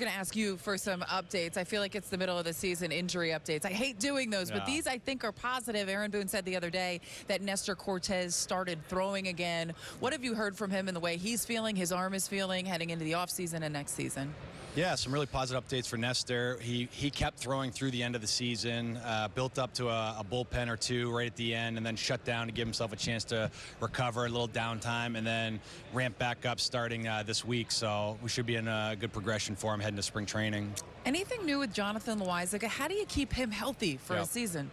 going to ask you for some updates. I feel like it's the middle of the season, injury updates. I hate doing those, but these I think are positive. Aaron Boone said the other day that Nestor Cortez started throwing again. What have you heard from him in the way he's feeling, his arm is feeling, heading into the offseason and next season? Yeah, some really positive updates for Nestor. He kept throwing through the end of the season, built up to a bullpen or two right at the end, and then shut down to give himself a chance to recover, a little downtime, and then ramp back up starting this week. So we should be in a good progression for him heading to spring training. Anything new with Jonathan Loizaga? How do you keep him healthy for a season?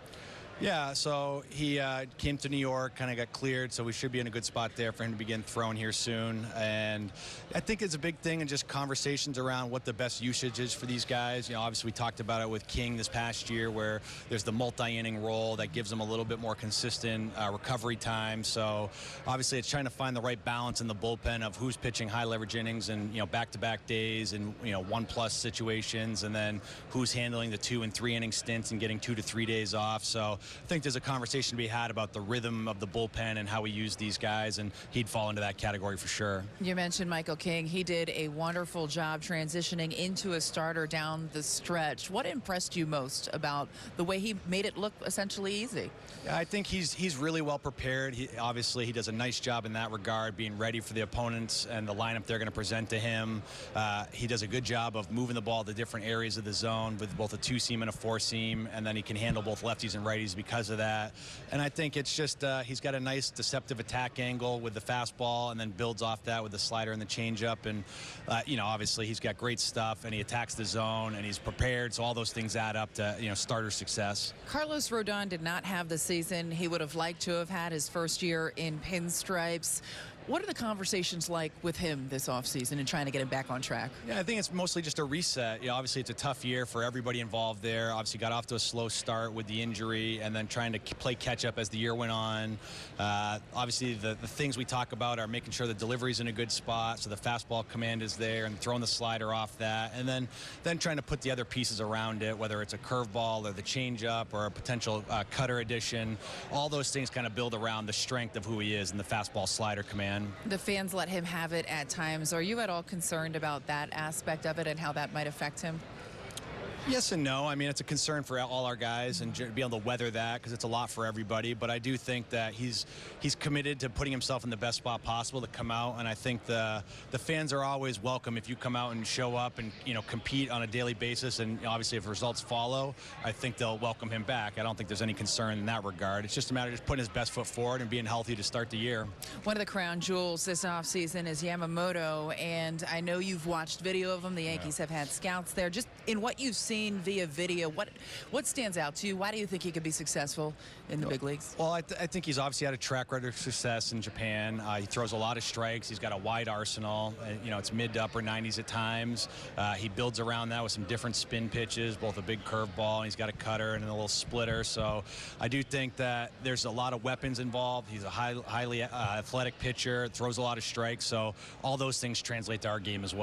Yeah, so he came to New York, kind of got cleared, so we should be in a good spot there for him to begin throwing here soon. And I think it's a big thing in just conversations around what the best usage is for these guys. You know, obviously we talked about it with King this past year, where there's the multi-inning role that gives him a little bit more consistent recovery time. So obviously it's trying to find the right balance in the bullpen of who's pitching high leverage innings and, you know, back-to-back days and, you know, 1+ situations, and then who's handling the 2- and 3-inning stints and getting 2 to 3 days off. So I think there's a conversation to be had about the rhythm of the bullpen and how we use these guys, and he'd fall into that category for sure. You mentioned Michael King. He did a wonderful job transitioning into a starter down the stretch. What impressed you most about the way he made it look essentially easy? Yeah, I think he's really well prepared. Obviously, he does a nice job in that regard, being ready for the opponents and the lineup they're going to present to him. He does a good job of moving the ball to different areas of the zone with both a 2-seam and a 4-seam, and then he can handle both lefties and righties because of that. And I think it's just he's got a nice deceptive attack angle with the fastball, and then builds off that with the slider and the changeup. And you know, obviously he's got great stuff, and he attacks the zone, and he's prepared. So all those things add up to, you know, starter success. Carlos Rodon did not have the season he would have liked to have had his first year in pinstripes. What are the conversations like with him this offseason and trying to get him back on track? Yeah, I think it's mostly just a reset. You know, obviously it's a tough year for everybody involved there. Obviously got off to a slow start with the injury, and then trying to play catch up as the year went on. Obviously the things we talk about are making sure the delivery's in a good spot, so the fastball command is there, and throwing the slider off that, and then trying to put the other pieces around it, whether it's a curveball or the changeup or a potential cutter addition. All those things kind of build around the strength of who he is and the fastball slider command. The fans let him have it at times. Are you at all concerned about that aspect of it and how that might affect him? Yes and no. I mean, it's a concern for all our guys, and be able to weather that, because it's a lot for everybody. But I do think that he's committed to putting himself in the best spot possible to come out. And I think the fans are always welcome if you come out and show up and, you know, compete on a daily basis. And obviously if results follow, I think they'll welcome him back. I don't think there's any concern in that regard. It's just a matter of just putting his best foot forward and being healthy to start the year. One of the crown jewels this offseason is Yamamoto, and I know you've watched video of him. The Yankees have had scouts there. Just in what you've seen via video, what stands out to you? Why do you think he could be successful in the big leagues? Well, I think he's obviously had a track record of success in Japan. He throws a lot of strikes. He's got a wide arsenal. You know, it's mid to upper 90s at times. He builds around that with some different spin pitches, both a big curveball, and he's got a cutter and a little splitter. So I do think that there's a lot of weapons involved. He's a highly athletic pitcher, throws a lot of strikes. So all those things translate to our game as well.